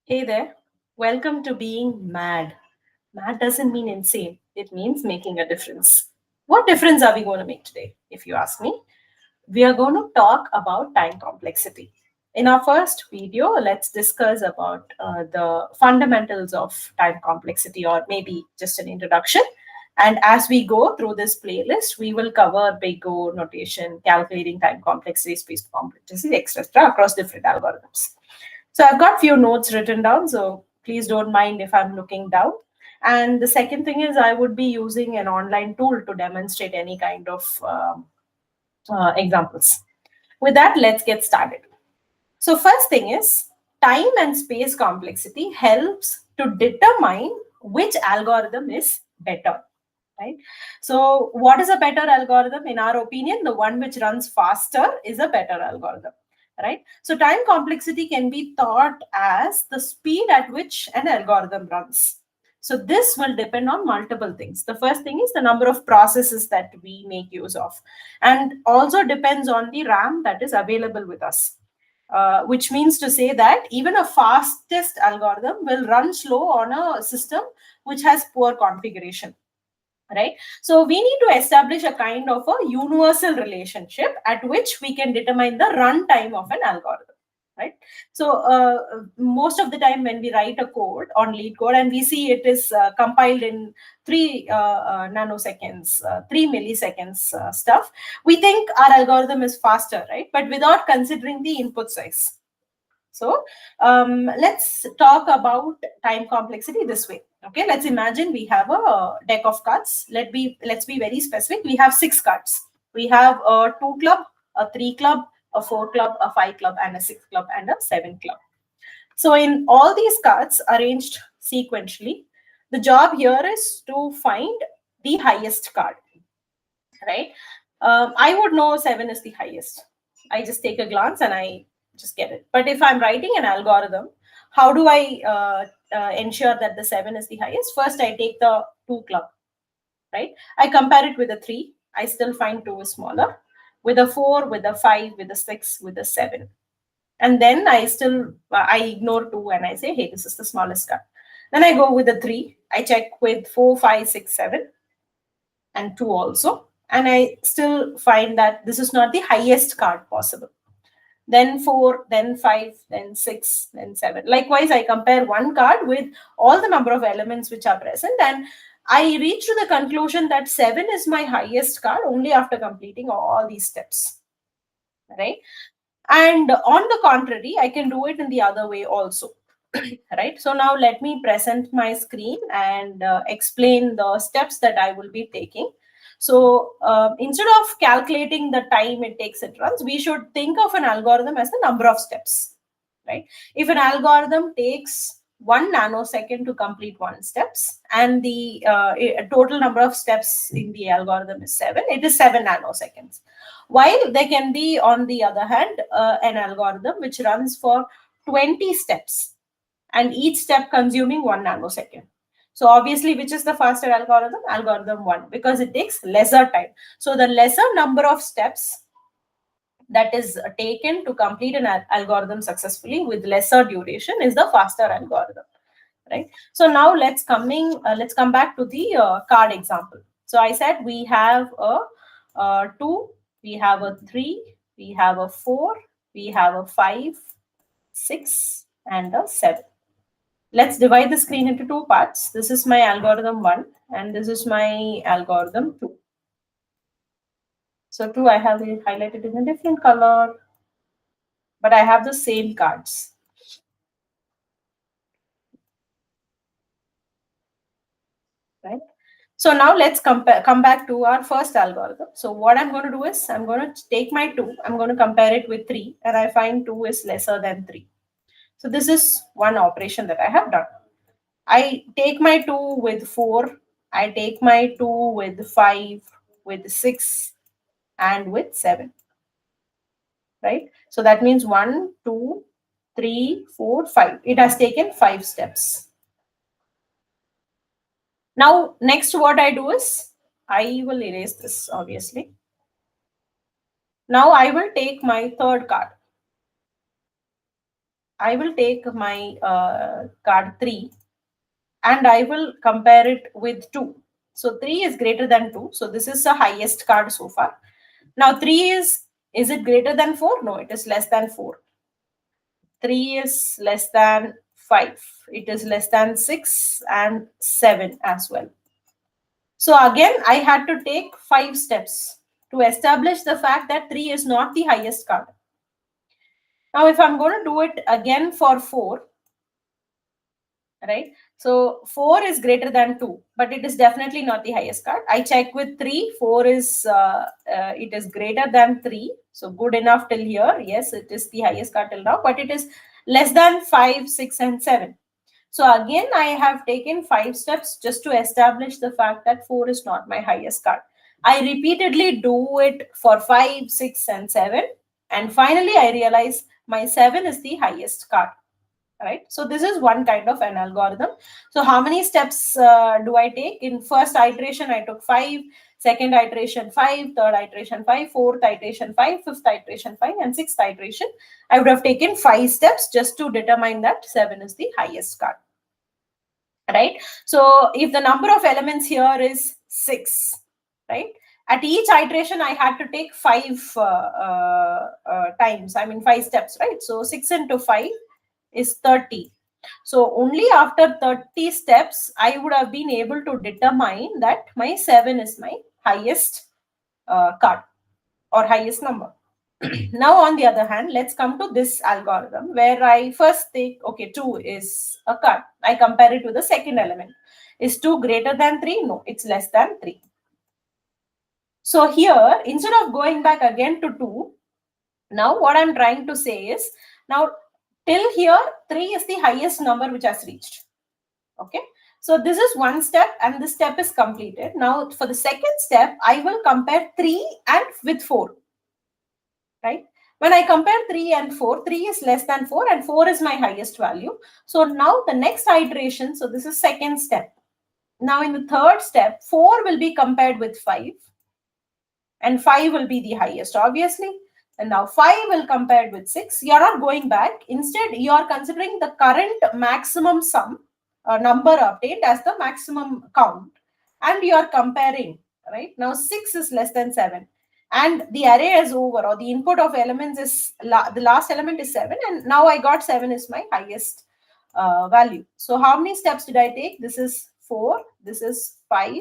Hey there, welcome to Being Mad. Mad doesn't mean insane, it means making a difference. What difference are we going to make today, if you ask me? We are going to talk about time complexity. In our first video, let's discuss about the fundamentals of time complexity, or maybe just an introduction. And as we go through this playlist, we will cover big O notation, calculating time complexity, space complexity, etc., across different algorithms. So I've got few notes written down, so please don't mind if I'm looking down. And the second thing is I would be using an online tool to demonstrate any kind of examples. With that, let's get started. So first thing is time and space complexity helps to determine which algorithm is better, right? So what is a better algorithm? In our opinion, the one which runs faster is a better algorithm, right? So time complexity can be thought as the speed at which an algorithm runs. So this will depend on multiple things. The first thing is the number of processes that we make use of, and also depends on the RAM that is available with us. Which means to say that even a fastest algorithm will run slow on a system which has poor configuration, right? So we need to establish a kind of a universal relationship at which we can determine the runtime of an algorithm, right? So most of the time when we write a code on lead code and we see it is compiled in 3 nanoseconds, 3 milliseconds stuff, we think our algorithm is faster, right? But without considering the input size. So let's talk about time complexity this way. Okay, let's imagine we have a deck of cards. Let's be very specific. We have 6 cards. We have a 2 club, a 3 club, a 4 club, a 5 club, and a 6 club, and a 7 club. So in all these cards arranged sequentially, the job here is to find the highest card, right? I would know 7 is the highest. I just take a glance and I just get it. But if I'm writing an algorithm, how do I ensure that the 7 is the highest? First, I take the 2 club, right? I compare it with a 3. I still find 2 is smaller. With a 4, with a 5, with a 6, with a 7. And then I ignore 2 and I say, hey, this is the smallest card. Then I go with a 3. I check with 4, 5, 6, 7 and 2 also, and I still find that this is not the highest card possible. Then 4, then 5, then 6, then 7. Likewise, I compare one card with all the number of elements which are present, and I reach to the conclusion that 7 is my highest card only after completing all these steps, right? And on the contrary, I can do it in the other way also. Right, so now let me present my screen and explain the steps that I will be taking. So instead of calculating the time it takes it runs, we should think of an algorithm as the number of steps, right? If an algorithm takes 1 nanosecond to complete 1 steps, and the total number of steps in the algorithm is 7, it is 7 nanoseconds. While there can be, on the other hand, an algorithm which runs for 20 steps, and each step consuming 1 nanosecond. So obviously, which is the faster algorithm? Algorithm 1, because it takes lesser time. So the lesser number of steps that is taken to complete an algorithm successfully with lesser duration is the faster algorithm, right? So now let's come back to the card example. So I said we have a 2, we have a 3, we have a 4, we have a 5, 6, and a 7. Let's divide the screen into 2 parts. This is my algorithm 1 and this is my algorithm 2. So 2 I have it highlighted in a different color, but I have the same cards. Right? So now let's come back to our first algorithm. So what I'm going to do is I'm going to take my 2, I'm going to compare it with 3, and I find 2 is lesser than 3. So this is one operation that I have done. I take my 2 with 4, I take my 2 with 5, with 6, and with 7. Right? So that means 1, 2, 3, 4, 5. It has taken 5 steps. Now, next what I do is I will erase this, obviously. Now I will take my third card. I will take my card 3 and I will compare it with 2. So 3 is greater than 2. So this is the highest card so far. Now 3 is it greater than 4? No, it is less than 4. 3 is less than 5. It is less than 6 and 7 as well. So again, I had to take 5 steps to establish the fact that 3 is not the highest card. Now, if I'm going to do it again for 4, right? So 4 is greater than 2, but it is definitely not the highest card. I check with 3, 4 is, it is greater than 3. So good enough till here. Yes, it is the highest card till now, but it is less than 5, 6, and 7. So again, I have taken 5 steps just to establish the fact that 4 is not my highest card. I repeatedly do it for 5, 6, and 7. And finally, I realize my 7 is the highest card. Right? So this is one kind of an algorithm. So how many steps do I take? In first iteration, I took 5, second iteration 5, third iteration 5, fourth iteration 5, fifth iteration 5, and sixth iteration. I would have taken 5 steps just to determine that 7 is the highest card. Right? So if the number of elements here is 6, right? At each iteration, I had to take 5 times, 5 steps, right? So 6 into 5 is 30. So only after 30 steps, I would have been able to determine that my 7 is my highest card or highest number. Now, on the other hand, let's come to this algorithm where I first think, okay, 2 is a card. I compare it to the second element. Is 2 greater than 3? No, it's less than 3. So here, instead of going back again to 2, now what I'm trying to say is, now till here, 3 is the highest number which has reached. Okay. So this is one step and this step is completed. Now for the second step, I will compare 3 and with 4. Right. When I compare 3 and 4, 3 is less than 4 and 4 is my highest value. So now the next iteration, so this is second step. Now in the third step, 4 will be compared with 5 and 5 will be the highest, obviously. And now 5 will compare with 6. You are not going back. Instead, you are considering the current maximum sum number obtained as the maximum count. And you are comparing, right? Now 6 is less than 7. And the array is over, or the input of elements is, the last element is 7. And now I got 7 is my highest value. So how many steps did I take? This is 4. This is 5.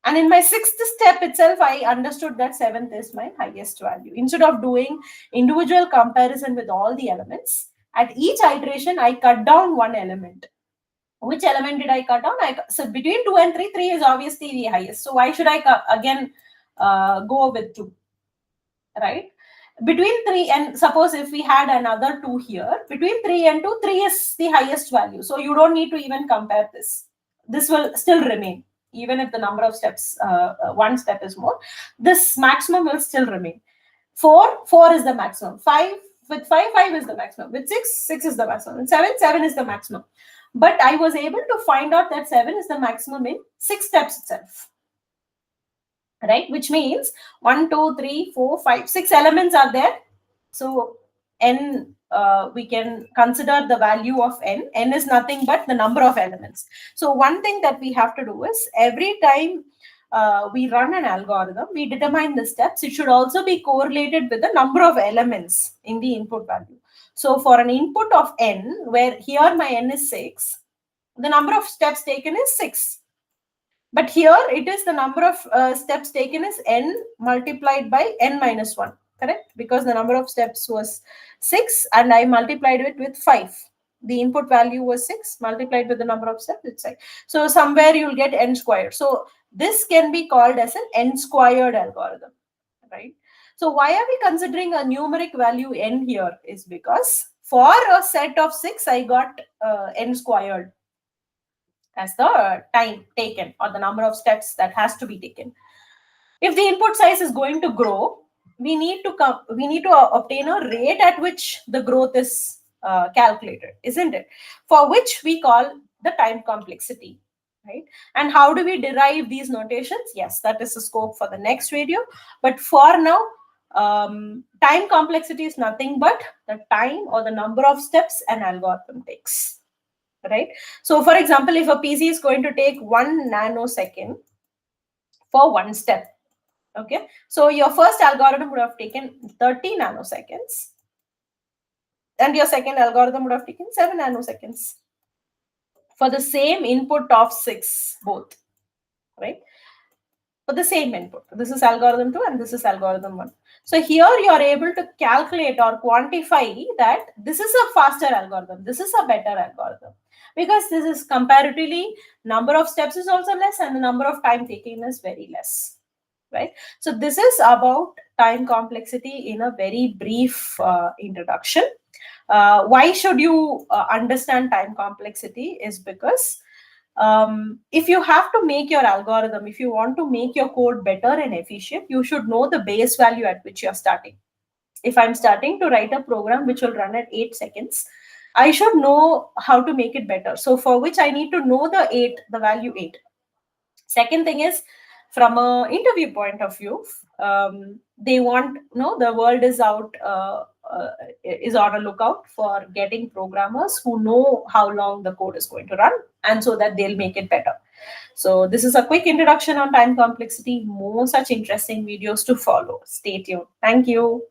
And in my sixth step itself, I understood that 7th is my highest value. Instead of doing individual comparison with all the elements, at each iteration, I cut down one element. Which element did I cut down? So between 2 and 3, 3 is obviously the highest. So why should I again go with 2? Right? Between 3 and, suppose if we had another 2 here, between 3 and 2, 3 is the highest value. So you don't need to even compare this. This will still remain. Even if the number of steps, one step is more, this maximum will still remain. 4 is the maximum. 5, with 5, 5 is the maximum. With 6, 6 is the maximum. With 7, 7 is the maximum. But I was able to find out that 7 is the maximum in 6 steps itself. Right? Which means 1, 2, 3, 4, 5, 6 elements are there. So n, we can consider the value of n. N is nothing but the number of elements. So one thing that we have to do is, every time we run an algorithm, we determine the steps. It should also be correlated with the number of elements in the input value. So for an input of n, where here my n is 6, the number of steps taken is 6. But here it is the number of steps taken is n multiplied by n minus 1. Correct? Because the number of steps was 6 and I multiplied it with 5. The input value was 6 multiplied with the number of steps, it's like. So somewhere you'll get n squared. So this can be called as an n squared algorithm, right? So why are we considering a numeric value n here? Is because for a set of 6, I got n squared as the time taken or the number of steps that has to be taken. If the input size is going to grow, we need to obtain a rate at which the growth is calculated, isn't it? For which we call the time complexity, right? And how do we derive these notations? Yes, that is the scope for the next video. But for now, Time complexity is nothing but the time or the number of steps an algorithm takes, right? So for example, if a PC is going to take 1 nanosecond for one step, okay, so your first algorithm would have taken 30 nanoseconds and your second algorithm would have taken 7 nanoseconds for the same input of 6 both, right? For the same input. This is algorithm 2 and this is algorithm 1. So here you are able to calculate or quantify that this is a faster algorithm, this is a better algorithm, because this is comparatively number of steps is also less and the number of time taken is very less, right? So this is about time complexity in a very brief introduction. Why should you understand time complexity is because if you have to make your algorithm, if you want to make your code better and efficient, you should know the base value at which you're starting. If I'm starting to write a program which will run at 8 seconds, I should know how to make it better. So for which I need to know the value 8. Second thing is, from a interview point of view, they want, the world is out, is on a lookout for getting programmers who know how long the code is going to run, and so that they'll make it better. So this is a quick introduction on time complexity. More such interesting videos to follow. Stay tuned. Thank you.